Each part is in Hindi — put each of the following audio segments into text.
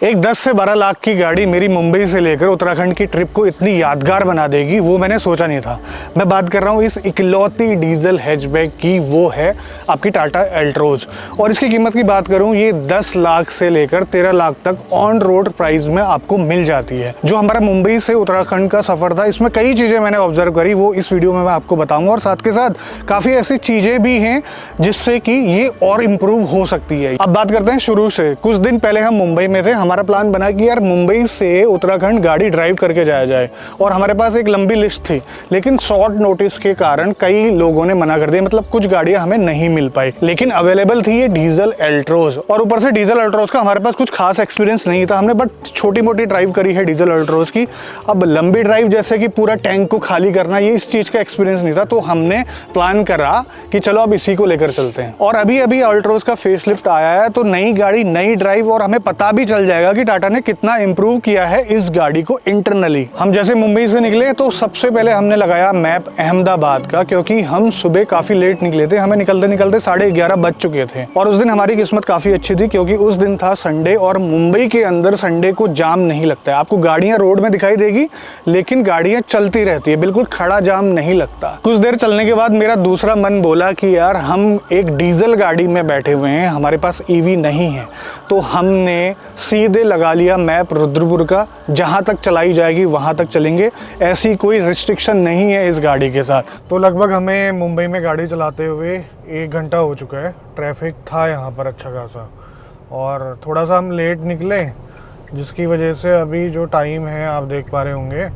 एक 10 से 12 लाख की गाड़ी मेरी मुंबई से लेकर उत्तराखंड की ट्रिप को इतनी यादगार बना देगी वो मैंने सोचा नहीं था। मैं बात कर रहा हूँ इस इकलौती डीजल हैचबैक की, वो है आपकी टाटा एल्ट्रोज। और इसकी कीमत की बात करूँ, ये 10 लाख से लेकर 13 लाख तक ऑन रोड प्राइस में आपको मिल जाती है। जो हमारा मुंबई से उत्तराखंड का सफ़र था, इसमें कई चीज़ें मैंने ऑब्जर्व करी, वो इस वीडियो में मैं आपको बताऊँगा। और साथ के साथ काफ़ी ऐसी चीज़ें भी हैं जिससे कि ये और इम्प्रूव हो सकती है। अब बात करते हैं शुरू से। कुछ दिन पहले हम मुंबई में थे, हमारा प्लान बना कि यार मुंबई से उत्तराखंड गाड़ी ड्राइव करके जाया जाए। और हमारे पास एक लंबी लिस्ट थी, लेकिन शॉर्ट नोटिस के कारण कई लोगों ने मना कर दिया, मतलब कुछ गाड़ियां हमें नहीं मिल पाई। लेकिन अवेलेबल थी ये डीजल एल्ट्रोज, और ऊपर से डीजल एल्ट्रोज का हमारे पास कुछ खास एक्सपीरियंस नहीं था। हमने बट छोटी मोटी ड्राइव करी है डीजल एल्ट्रोज की। अब लंबी ड्राइव जैसे कि पूरा टैंक को खाली करना, ये इस चीज़ का एक्सपीरियंस नहीं था। तो हमने प्लान करा कि चलो अब इसी को लेकर चलते हैं। और अभी अभी एल्ट्रोज का फेसलिफ्ट आया है, तो नई गाड़ी, नई ड्राइव, और हमें पता भी चल जाएगा कि टाटा ने कितना इंप्रूव किया है इस गाड़ी को इंटरनली। हम जैसे मुंबई से निकले तो सबसे पहले हमने लगाया मैप अहमदाबाद का, क्योंकि हम सुबह काफ़ी लेट निकले थे। हमें निकलते निकलते 11:30 बज चुके थे। और उस दिन हमारी किस्मत काफ़ी अच्छी थी, क्योंकि उस दिन था संडे, और मुंबई के अंदर संडे को जाम नहीं लगता है। आपको गाड़ियाँ रोड में दिखाई देगी, लेकिन गाड़ियाँ चलती रहती है, बिल्कुल खड़ा जाम नहीं लगता। कुछ देर चलने के बाद मेरा दूसरा मन बोला कि यार हम एक डीजल गाड़ी में बैठे हुए हैं, हमारे पास ईवी नहीं है। तो हमने सीधे लगा लिया मैप रुद्रपुर का, जहाँ तक चलाई जाएगी वहाँ तक चलेंगे, ऐसी कोई रिस्ट्रिक्शन नहीं है इस गाड़ी के साथ। तो लगभग हमें मुंबई में गाड़ी चलाते हुए 1 घंटा हो चुका है। ट्रैफिक था यहाँ पर अच्छा खासा, और थोड़ा सा हम लेट निकले, जिसकी वजह से अभी जो टाइम है आप देख पा रहे होंगे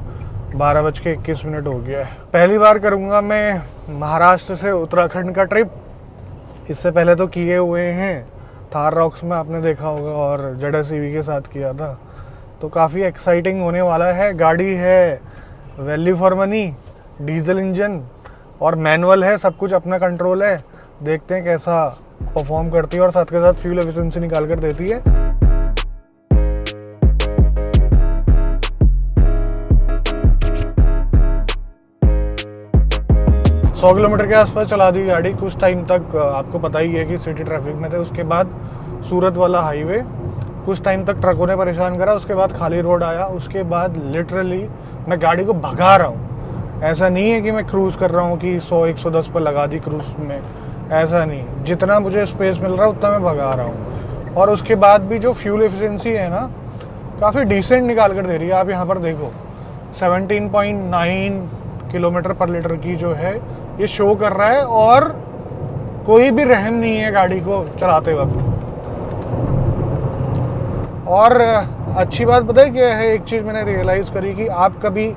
12:21 हो गया है। पहली बार करूँगा मैं महाराष्ट्र से उत्तराखंड का ट्रिप। इससे पहले तो किए हुए हैं, थार रॉक्स में आपने देखा होगा, और ZS-EV के साथ किया था। तो काफ़ी एक्साइटिंग होने वाला है। गाड़ी है value for money, diesel engine और मैनुअल है, सब कुछ अपना कंट्रोल है। देखते हैं कैसा परफॉर्म करती है, और साथ के साथ फ्यूल एफिशिएंसी निकाल कर देती है। 100 किलोमीटर के आसपास चला दी गाड़ी। कुछ टाइम तक आपको पता ही है कि सिटी ट्रैफिक में थे। उसके बाद सूरत वाला हाईवे, कुछ टाइम तक ट्रकों ने परेशान करा। उसके बाद खाली रोड आया। उसके बाद लिटरली मैं गाड़ी को भगा रहा हूँ। ऐसा नहीं है कि मैं क्रूज़ कर रहा हूँ कि 100-110 पर लगा दी क्रूज़ में, ऐसा नहीं। जितना मुझे स्पेस मिल रहा है उतना मैं भगा रहा हूँ। और उसके बाद भी जो फ्यूल एफिशिएंसी है ना, काफ़ी डिसेंट निकाल कर दे रही है। आप यहाँ पर देखो 17.9 किलोमीटर पर लीटर की जो है ये शो कर रहा है, और कोई भी रहम नहीं है गाड़ी को चलाते वक्त। और अच्छी बात पता है क्या है, एक चीज़ मैंने रियलाइज़ करी कि आप कभी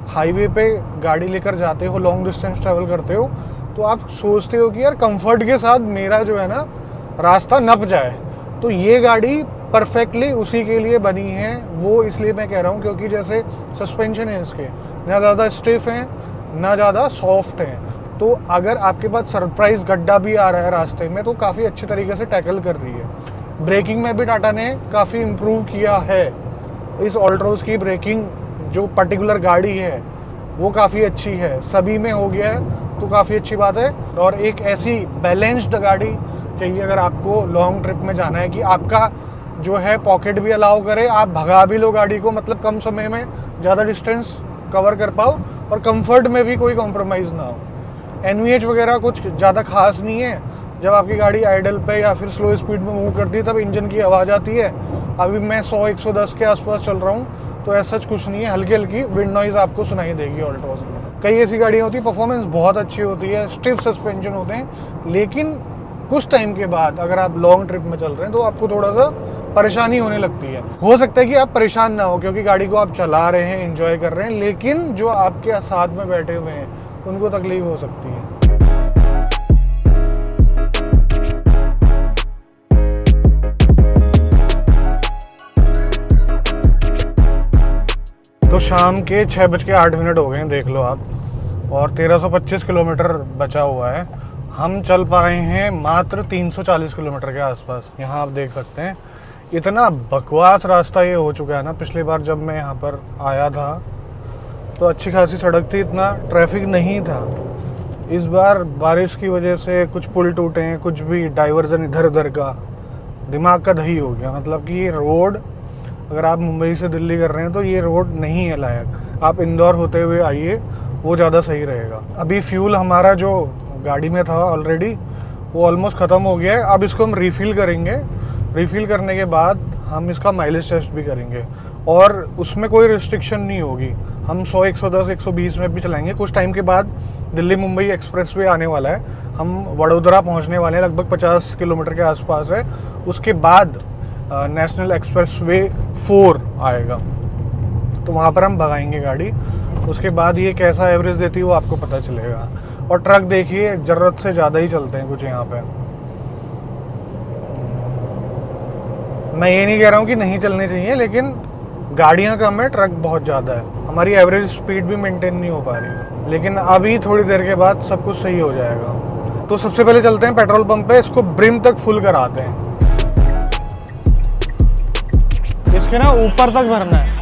हाईवे पे गाड़ी लेकर जाते हो, लॉन्ग डिस्टेंस ट्रैवल करते हो, तो आप सोचते हो कि यार कंफर्ट के साथ मेरा जो है ना रास्ता नप जाए। तो ये गाड़ी परफेक्टली उसी के लिए बनी है। वो इसलिए मैं कह रहा हूँ क्योंकि जैसे सस्पेंशन है इसके, ना ज़्यादा स्टिफ हैं ना ज़्यादा सॉफ्ट हैं। तो अगर आपके पास सरप्राइज गड्ढा भी आ रहा है रास्ते में, तो काफ़ी अच्छी तरीके से टैकल कर रही है। ब्रेकिंग में भी टाटा ने काफ़ी इम्प्रूव किया है। इस एल्ट्रोज की ब्रेकिंग जो पर्टिकुलर गाड़ी है वो काफ़ी अच्छी है, सभी में हो गया है, तो काफ़ी अच्छी बात है। और एक ऐसी बैलेंस्ड गाड़ी चाहिए अगर आपको लॉन्ग ट्रिप में जाना है, कि आपका जो है पॉकेट भी अलाउ करे, आप भगा भी लो गाड़ी को, मतलब कम समय में ज़्यादा डिस्टेंस कवर कर पाओ, और कंफर्ट में भी कोई कॉम्प्रोमाइज़ ना हो। NVH वगैरह कुछ ज़्यादा खास नहीं है। जब आपकी गाड़ी आइडल पे या फिर स्लो स्पीड में मूव करती है तब इंजन की आवाज़ आती है। अभी मैं 100-110 के आसपास चल रहा हूँ, तो ऐसा कुछ नहीं है। हल्की हल्की विंड नॉइज़ आपको सुनाई देगी ऑल्ट्रोज में। कई ऐसी गाड़ियाँ होती है परफॉर्मेंस बहुत अच्छी होती है, स्टिफ सस्पेंशन होते हैं, लेकिन कुछ टाइम के बाद अगर आप लॉन्ग ट्रिप में चल रहे हैं तो आपको थोड़ा सा परेशानी होने लगती है। हो सकता है कि आप परेशान ना हो, क्योंकि गाड़ी को आप चला रहे हैं, एंजॉय कर रहे हैं, लेकिन जो आपके साथ में बैठे हुए हैं उनको तकलीफ हो सकती है। तो शाम के 6:08 हो गए हैं, देख लो आप, और 1325 किलोमीटर बचा हुआ है। हम चल पाए हैं मात्र 340 किलोमीटर के आसपास। यहाँ आप देख सकते हैं इतना बकवास रास्ता ये हो चुका है ना। पिछली बार जब मैं यहाँ पर आया था तो अच्छी खासी सड़क थी, इतना ट्रैफिक नहीं था। इस बार बारिश की वजह से कुछ पुल टूटे हैं, कुछ भी डाइवर्जन इधर उधर का, दिमाग का दही हो गया। मतलब कि ये रोड अगर आप मुंबई से दिल्ली कर रहे हैं तो ये रोड नहीं है लायक, आप इंदौर होते हुए आइए, वो ज़्यादा सही रहेगा। अभी फ्यूल हमारा जो गाड़ी में था ऑलरेडी वो ऑलमोस्ट ख़त्म हो गया है। अब इसको हम रिफ़िल करेंगे, रिफ़िल करने के बाद हम इसका माइलेज टेस्ट भी करेंगे और उसमें कोई रिस्ट्रिक्शन नहीं होगी। हम 100, 110, 120 में भी चलाएंगे। कुछ टाइम के बाद दिल्ली मुंबई एक्सप्रेसवे आने वाला है, हम वडोदरा पहुंचने वाले हैं, लगभग 50 किलोमीटर के आसपास है। उसके बाद नेशनल एक्सप्रेसवे 4 आएगा, तो वहाँ पर हम भगाएंगे गाड़ी। उसके बाद ये कैसा एवरेज देती है वो आपको पता चलेगा। और ट्रक देखिए ज़रूरत से ज़्यादा ही चलते हैं कुछ यहाँ पे। मैं ये नहीं कह रहा हूँ कि नहीं चलने चाहिए, लेकिन गाड़ियाँ कम है, ट्रक बहुत ज़्यादा है, हमारी एवरेज स्पीड भी मेंटेन नहीं हो पा रही। लेकिन अभी थोड़ी देर के बाद सब कुछ सही हो जाएगा। तो सबसे पहले चलते हैं पेट्रोल पंप पे, इसको ब्रिम तक फुल कराते हैं। इसके ना ऊपर तक भरना है।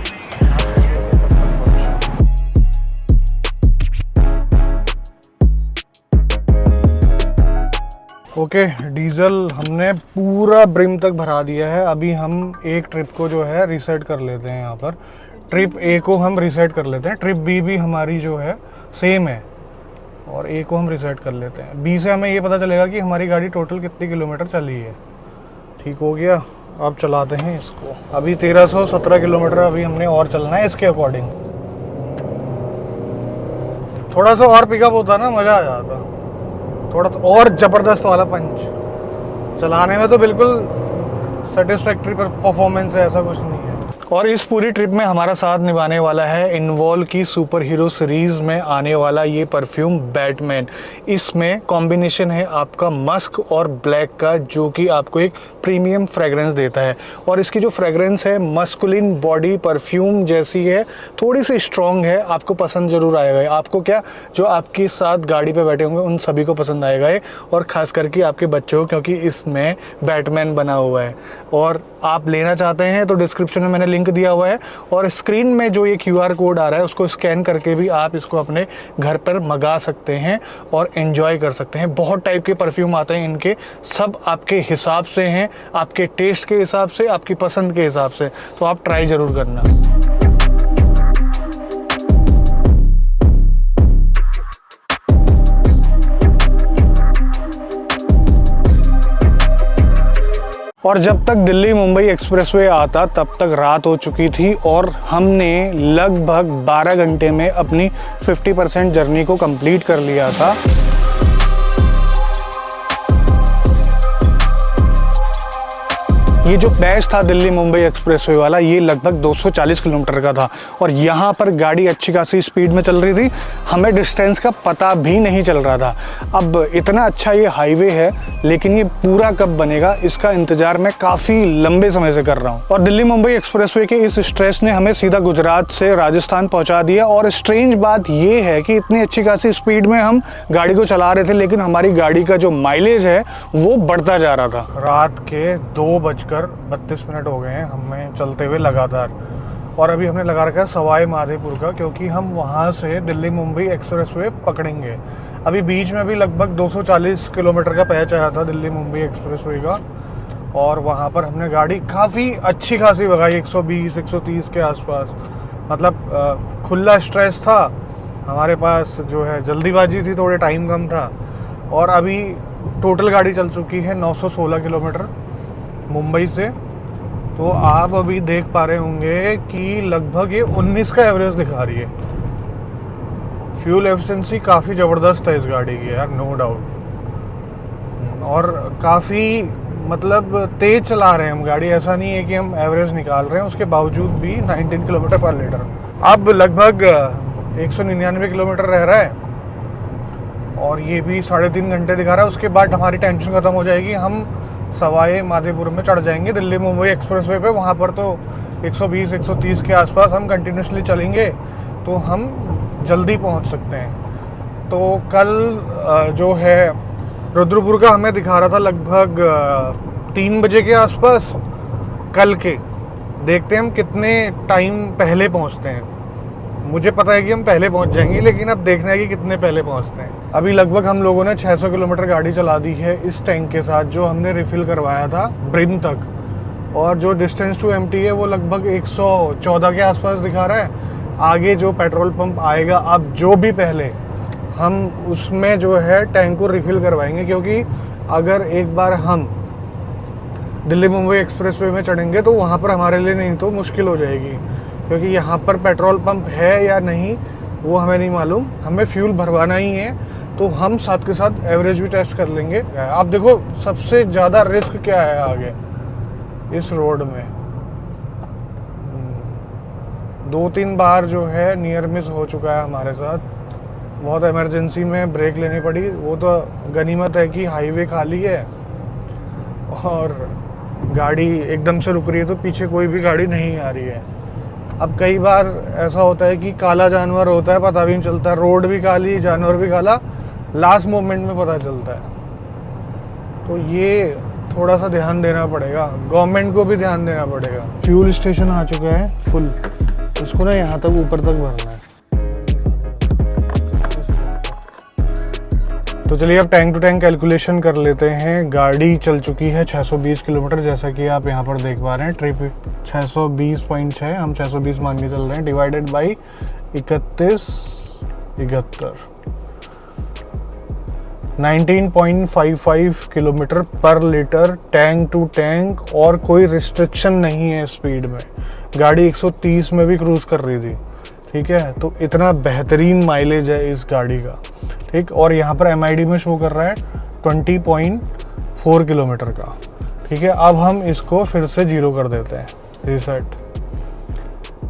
ओके, डीजल हमने पूरा ब्रिम तक भरा दिया है। अभी हम एक ट्रिप को जो है रीसेट कर लेते हैं। यहाँ पर ट्रिप ए को हम रीसेट कर लेते हैं, ट्रिप बी भी हमारी जो है सेम है, और ए को हम रीसेट कर लेते हैं। बी से हमें ये पता चलेगा कि हमारी गाड़ी टोटल कितनी किलोमीटर चली है। ठीक हो गया, अब चलाते हैं इसको। अभी 1317 किलोमीटर अभी हमने और चलना है इसके अकॉर्डिंग। थोड़ा सा और पिकअप होता ना मज़ा आ जाता, थोड़ा सा और ज़बरदस्त वाला पंच। चलाने में तो बिल्कुल सेटिस्फैक्ट्री परफॉर्मेंस है, ऐसा कुछ नहीं है। और इस पूरी ट्रिप में हमारा साथ निभाने वाला है इन्वॉल्व की सुपर हीरो सीरीज़ में आने वाला ये परफ्यूम बैटमैन। इसमें कॉम्बिनेशन है आपका मस्क और ब्लैक का, जो कि आपको एक प्रीमियम फ्रेगरेंस देता है। और इसकी जो फ्रेगरेंस है मस्कुलिन बॉडी परफ्यूम जैसी है, थोड़ी सी स्ट्रॉन्ग है, आपको पसंद ज़रूर आएगा। आपको क्या, जो आपके साथ गाड़ी पे बैठे होंगे उन सभी को पसंद आएगा ये, और ख़ास करके आपके बच्चों, क्योंकि इसमें बैटमैन बना हुआ है। और आप लेना चाहते हैं तो डिस्क्रिप्शन में मैंने लिंक दिया हुआ है, और स्क्रीन में जो ये QR कोड आ रहा है उसको स्कैन करके भी आप इसको अपने घर पर मंगा सकते हैं और एंजॉय कर सकते हैं। बहुत टाइप के परफ्यूम आते हैं इनके, सब आपके हिसाब से हैं, आपके टेस्ट के हिसाब से, आपकी पसंद के हिसाब से, तो आप ट्राई ज़रूर करना। और जब तक दिल्ली मुंबई एक्सप्रेसवे आता तब तक रात हो चुकी थी, और हमने लगभग 12 घंटे में अपनी 50% जर्नी को कंप्लीट कर लिया था। ये जो पैच था दिल्ली मुंबई एक्सप्रेसवे वाला, ये लगभग 240 किलोमीटर का था, और यहाँ पर गाड़ी अच्छी खासी स्पीड में चल रही थी, हमें डिस्टेंस का पता भी नहीं चल रहा था। अब इतना अच्छा ये हाईवे है, लेकिन ये पूरा कब बनेगा इसका इंतज़ार मैं काफ़ी लंबे समय से कर रहा हूँ। और दिल्ली मुंबई एक्सप्रेसवे के इस स्ट्रेच ने हमें सीधा गुजरात से राजस्थान पहुँचा दिया। और स्ट्रेंज बात ये है कि इतनी अच्छी खासी स्पीड में हम गाड़ी को चला रहे थे, लेकिन हमारी गाड़ी का जो माइलेज है वो बढ़ता जा रहा था। रात के 2:32 हो गए हैं हमें चलते हुए लगातार, और अभी हमने लगा रखा है सवाई माधोपुर का, क्योंकि हम वहाँ से दिल्ली मुंबई एक्सप्रेसवे पकड़ेंगे। अभी बीच में भी लगभग 240 किलोमीटर का पैच आया था दिल्ली मुंबई एक्सप्रेसवे का, और वहाँ पर हमने गाड़ी काफ़ी अच्छी खासी भगाई, 120, 130 के आसपास। मतलब खुला स्ट्रेस था हमारे पास, जो है जल्दीबाजी थी, थोड़े टाइम कम था। और अभी टोटल गाड़ी चल चुकी है 916 किलोमीटर मुंबई से। तो आप अभी देख पा रहे होंगे कि लगभग ये 19 का एवरेज दिखा रही है। फ्यूल एफिशिएंसी काफ़ी ज़बरदस्त है इस गाड़ी की यार, नो डाउट। और काफ़ी मतलब तेज़ चला रहे हैं हम गाड़ी, ऐसा नहीं है कि हम एवरेज निकाल रहे हैं, उसके बावजूद भी 19 किलोमीटर पर लीटर। अब लगभग 199 किलोमीटर रह रहा है, और ये भी 3.5 घंटे दिखा रहा है। उसके बाद हमारी टेंशन ख़त्म हो जाएगी, हम सवाई माधोपुर में चढ़ जाएंगे दिल्ली मुंबई एक्सप्रेसवे पे। वहाँ पर तो 120, 130 के आसपास हम कंटिन्यूसली चलेंगे, तो हम जल्दी पहुँच सकते हैं। तो कल जो है रुद्रपुर का हमें दिखा रहा था लगभग 3 बजे के आसपास कल के। देखते हैं हम कितने टाइम पहले पहुँचते हैं। मुझे पता है कि हम पहले पहुंच जाएंगे, लेकिन अब देखना है कि कितने पहले पहुंचते हैं। अभी लगभग हम लोगों ने 600 किलोमीटर गाड़ी चला दी है इस टैंक के साथ, जो हमने रिफ़िल करवाया था ब्रिम तक। और जो डिस्टेंस टू एम्प्टी है वो लगभग 114 के आसपास दिखा रहा है। आगे जो पेट्रोल पंप आएगा अब जो भी पहले, हम उसमें जो है टैंक को रिफ़िल करवाएंगे, क्योंकि अगर एक बार हम दिल्ली मुंबई एक्सप्रेसवे में चढ़ेंगे तो वहाँ पर हमारे लिए नहीं तो मुश्किल हो जाएगी, क्योंकि यहाँ पर पेट्रोल पंप है या नहीं वो हमें नहीं मालूम। हमें फ्यूल भरवाना ही है, तो हम साथ के साथ एवरेज भी टेस्ट कर लेंगे। आप देखो सबसे ज़्यादा रिस्क क्या है आगे इस रोड में। 2-3 बार जो है नियर मिस हो चुका है हमारे साथ, बहुत इमरजेंसी में ब्रेक लेनी पड़ी। वो तो गनीमत है कि हाईवे खाली है और गाड़ी एकदम से रुक रही है, तो पीछे कोई भी गाड़ी नहीं आ रही है। अब कई बार ऐसा होता है कि काला जानवर होता है, पता भी नहीं चलता, रोड भी काली जानवर भी काला, लास्ट मोमेंट में पता चलता है। तो ये थोड़ा सा ध्यान देना पड़ेगा, गवर्नमेंट को भी ध्यान देना पड़ेगा। फ्यूल स्टेशन आ चुका है फुल, इसको ना यहाँ तक ऊपर तक भरना है। तो चलिए अब टैंक टू टैंक कैलकुलेशन कर लेते हैं। गाड़ी चल चुकी है 620 किलोमीटर, जैसा कि आप यहाँ पर देख पा रहे हैं। ट्रिप 620.6, हम 620 मान के चल रहे हैं, डिवाइडेड बाई 3171, 19.55 किलोमीटर पर लीटर टैंक टू टैंक। और कोई रिस्ट्रिक्शन नहीं है स्पीड में, गाड़ी 130 में भी क्रूज कर रही थी, ठीक है। तो इतना बेहतरीन माइलेज है इस गाड़ी का, ठीक। और यहाँ पर MID में शो कर रहा है 20.4 किलोमीटर का, ठीक है। अब हम इसको फिर से 0 कर देते हैं, रीसेट।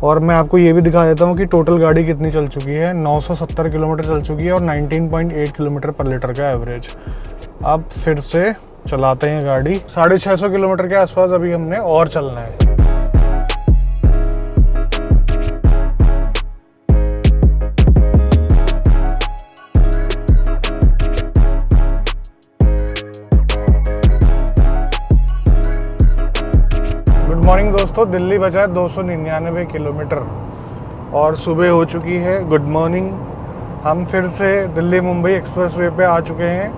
और मैं आपको ये भी दिखा देता हूँ कि टोटल गाड़ी कितनी चल चुकी है। 970 किलोमीटर चल चुकी है और 19.8 किलोमीटर पर लीटर का एवरेज। अब फिर से चलाते हैं गाड़ी। 650 किलोमीटर के आसपास अभी हमने और चलना है। गुड मॉर्निंग दोस्तों, दिल्ली बचा है 299 किलोमीटर और सुबह हो चुकी है। Good morning. हम फिर से दिल्ली मुंबई एक्सप्रेसवे पे आ चुके हैं।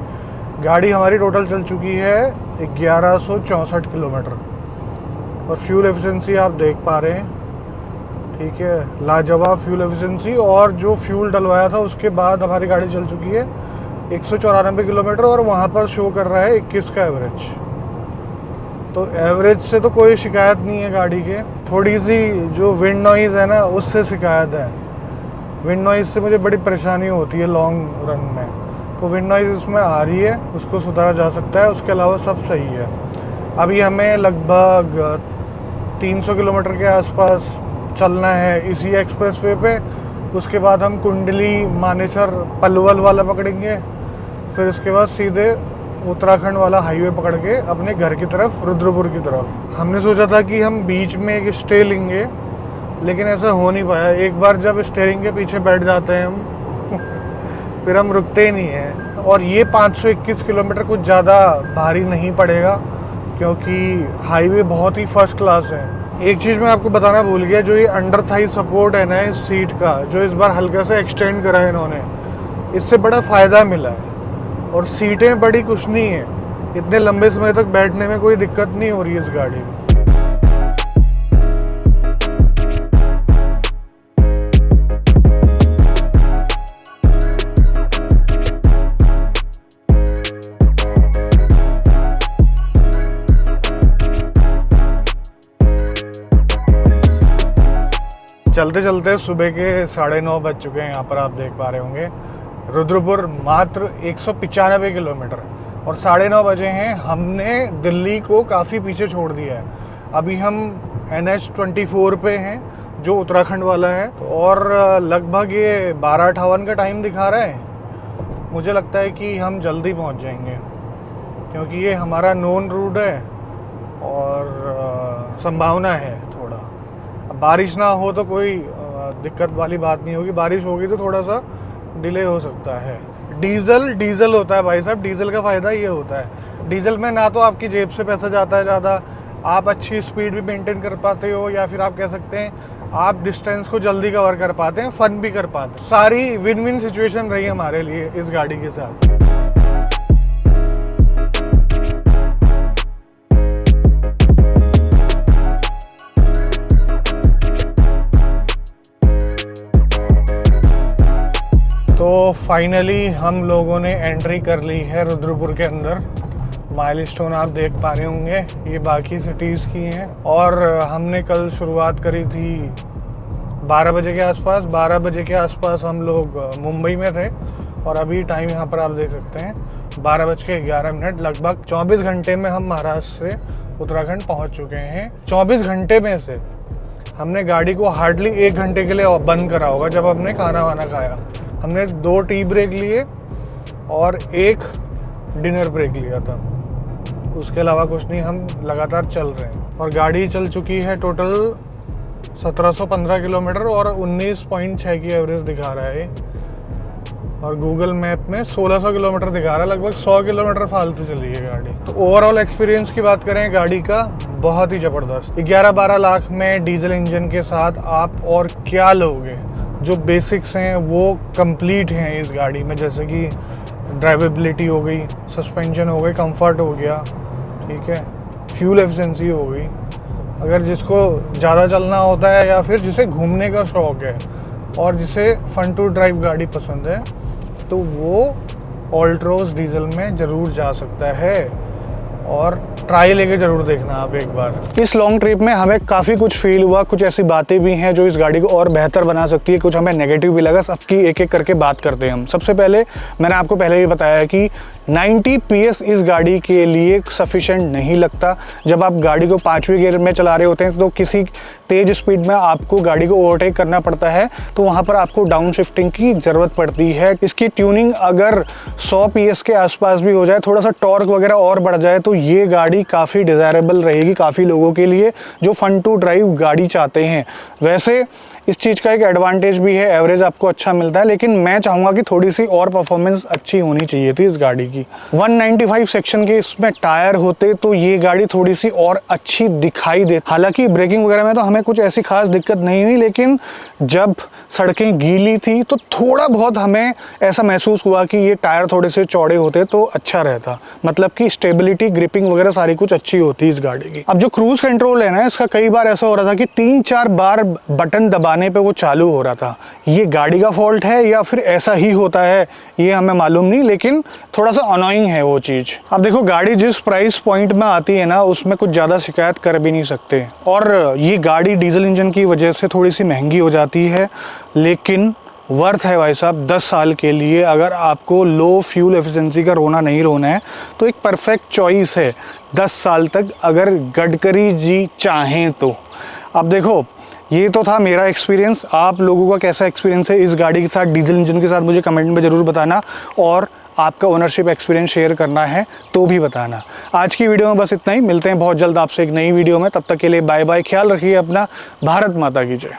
गाड़ी हमारी टोटल चल चुकी है 1164 किलोमीटर और फ्यूल एफिशिएंसी आप देख पा रहे हैं, ठीक है। लाजवाब फ्यूल एफिशिएंसी। और जो फ्यूल डलवाया था उसके बाद हमारी गाड़ी चल चुकी है 194 किलोमीटर और वहाँ पर शो कर रहा है 21 का एवरेज। तो एवरेज से तो कोई शिकायत नहीं है गाड़ी के। थोड़ी सी जो विंड नॉइज़ है ना, उससे शिकायत है। विंड नॉइज़ से मुझे बड़ी परेशानी होती है लॉन्ग रन में, तो विंड नॉइज़ इसमें आ रही है, उसको सुधारा जा सकता है। उसके अलावा सब सही है। अभी हमें लगभग 300 किलोमीटर के आसपास चलना है इसी एक्सप्रेसवे पे। उसके बाद हम कुंडली, मानेसर, पलवल वाला पकड़ेंगे, फिर उसके बाद सीधे उत्तराखंड वाला हाईवे पकड़ के अपने घर की तरफ, रुद्रपुर की तरफ। हमने सोचा था कि हम बीच में एक स्टे लेंगे, लेकिन ऐसा हो नहीं पाया। एक बार जब स्टीयरिंग के पीछे बैठ जाते हैं हम फिर हम रुकते ही नहीं हैं। और ये 521 किलोमीटर कुछ ज़्यादा भारी नहीं पड़ेगा, क्योंकि हाईवे बहुत ही फर्स्ट क्लास है। एक चीज़ मैं आपको बताना भूल गया, जो ये अंडर थाई सपोर्ट है ना इस सीट का, जो इस बार हल्का से एक्सटेंड करा है इन्होंने, इससे बड़ा फ़ायदा मिला है। और सीटें बड़ी कुछ नहीं है, इतने लंबे समय तक बैठने में कोई दिक्कत नहीं हो रही है इस गाड़ी में। चलते चलते सुबह के 9:30 बज चुके हैं। यहाँ पर आप देख पा रहे होंगे रुद्रपुर मात्र 195 किलोमीटर और 9:30 बजे हैं। हमने दिल्ली को काफ़ी पीछे छोड़ दिया है। अभी हम NH24 पे हैं, जो उत्तराखंड वाला है, और लगभग ये 12:58 का टाइम दिखा रहा है। मुझे लगता है कि हम जल्दी पहुंच जाएंगे, क्योंकि ये हमारा नोन रूट है और संभावना है थोड़ा। अब बारिश ना हो तो कोई दिक्कत वाली बात नहीं होगी, बारिश होगी तो थोड़ा सा डिले हो सकता है। डीजल होता है भाई साहब, डीजल का फ़ायदा ये होता है, डीजल में ना तो आपकी जेब से पैसा जाता है ज़्यादा, आप अच्छी स्पीड भी मेंटेन कर पाते हो, या फिर आप कह सकते हैं आप डिस्टेंस को जल्दी कवर कर पाते हैं, फन भी कर पाते हैं। सारी विन विन सिचुएशन रही हमारे लिए इस गाड़ी के साथ। तो फाइनली हम लोगों ने एंट्री कर ली है रुद्रपुर के अंदर। माइलस्टोन आप देख पा रहे होंगे, ये बाकी सिटीज़ की हैं। और हमने कल शुरुआत करी थी 12 बजे के आसपास। 12 बजे के आसपास हम लोग मुंबई में थे और अभी टाइम यहाँ पर आप देख सकते हैं 12:11। लगभग 24 घंटे में हम महाराष्ट्र से उत्तराखंड पहुँच चुके हैं। 24 घंटे में से हमने गाड़ी को हार्डली 1 घंटे के लिए बंद करा होगा जब हमने खाना वाना खाया। हमने 2 टी ब्रेक लिए और 1 डिनर ब्रेक लिया था, उसके अलावा कुछ नहीं। हम लगातार चल रहे हैं और गाड़ी चल चुकी है टोटल 1715 किलोमीटर और 19.6 की एवरेज दिखा रहा है। और गूगल मैप में 1600 किलोमीटर दिखा रहा है। लगभग 100 किलोमीटर फालतू चली है गाड़ी। तो ओवरऑल एक्सपीरियंस की बात करें गाड़ी का, बहुत ही ज़बरदस्त। 11-12 लाख में डीजल इंजन के साथ आप और क्या लोगे। जो बेसिक्स हैं वो कंप्लीट हैं इस गाड़ी में, जैसे कि ड्राइवेबिलिटी हो गई, सस्पेंशन हो गई, कंफर्ट हो गया, ठीक है, फ्यूल एफिशिएंसी हो गई। अगर जिसको ज़्यादा चलना होता है या फिर जिसे घूमने का शौक़ है और जिसे फन टू ड्राइव गाड़ी पसंद है तो वो ऑल्ट्रोज डीजल में ज़रूर जा सकता है और ट्राई लेके ज़रूर देखना आप एक बार। इस लॉन्ग ट्रिप में हमें काफ़ी कुछ फील हुआ, कुछ ऐसी बातें भी हैं जो इस गाड़ी को और बेहतर बना सकती है, कुछ हमें नेगेटिव भी लगा। सबकी एक एक करके बात करते हैं हम। सबसे पहले मैंने आपको पहले ही बताया कि 90 PS इस गाड़ी के लिए सफिशेंट नहीं लगता। जब आप गाड़ी को 5वें गियर में चला रहे होते हैं तो किसी तेज़ स्पीड में आपको गाड़ी को ओवरटेक करना पड़ता है, तो वहाँ पर आपको डाउन शिफ्टिंग की ज़रूरत पड़ती है। इसकी ट्यूनिंग अगर 100 PS के आसपास भी हो जाए, थोड़ा सा टॉर्क वगैरह और बढ़ जाए, तो ये गाड़ी काफ़ी डिज़ायरेबल रहेगी काफ़ी लोगों के लिए जो फन टू ड्राइव गाड़ी चाहते हैं। वैसे इस चीज़ का एक एडवांटेज भी है, एवरेज आपको अच्छा मिलता है, लेकिन मैं चाहूँगा कि थोड़ी सी और परफॉर्मेंस अच्छी होनी चाहिए थी इस गाड़ी की। 195 सेक्शन के इसमें टायर होते तो ये गाड़ी थोड़ी सी और अच्छी दिखाई दे। हालांकि ब्रेकिंग वगैरह में तो हमें कुछ ऐसी खास दिक्कत नहीं हुई, लेकिन जब सड़कें गीली थी तो थोड़ा बहुत हमें ऐसा महसूस हुआ कि ये टायर थोड़े से चौड़े होते तो अच्छा रहता। मतलब कि स्टेबिलिटी, ग्रिपिंग वगैरह सारी कुछ अच्छी होती इस गाड़ी की। अब जो क्रूज कंट्रोल है ना, इसका कई बार ऐसा हो रहा था कि 3-4 बार बटन दबाने पे वो चालू हो रहा था। ये गाड़ी का फॉल्ट है या फिर ऐसा ही होता है ये हमें मालूम नहीं, लेकिन थोड़ा सा अनोइंग है वो चीज़। अब देखो गाड़ी जिस प्राइस पॉइंट में आती है ना, उसमें कुछ ज़्यादा शिकायत कर भी नहीं सकते। और ये गाड़ी डीजल इंजन की वजह से थोड़ी सी महंगी हो जाती है, लेकिन वर्थ है भाई साहब। 10 साल के लिए अगर आपको लो फ्यूल एफिशिएंसी का रोना नहीं रोना है तो एक परफेक्ट चॉइस है 10 साल तक, अगर गडकरी जी चाहें तो। अब देखो ये तो था मेरा एक्सपीरियंस। आप लोगों का कैसा एक्सपीरियंस है इस गाड़ी के साथ, डीजल इंजन के साथ, मुझे कमेंट में ज़रूर बताना। और आपका ओनरशिप एक्सपीरियंस शेयर करना है तो भी बताना। आज की वीडियो में बस इतना ही। मिलते हैं बहुत जल्द आपसे एक नई वीडियो में। तब तक के लिए बाय बाय। ख्याल रखिए अपना। भारत माता की जय।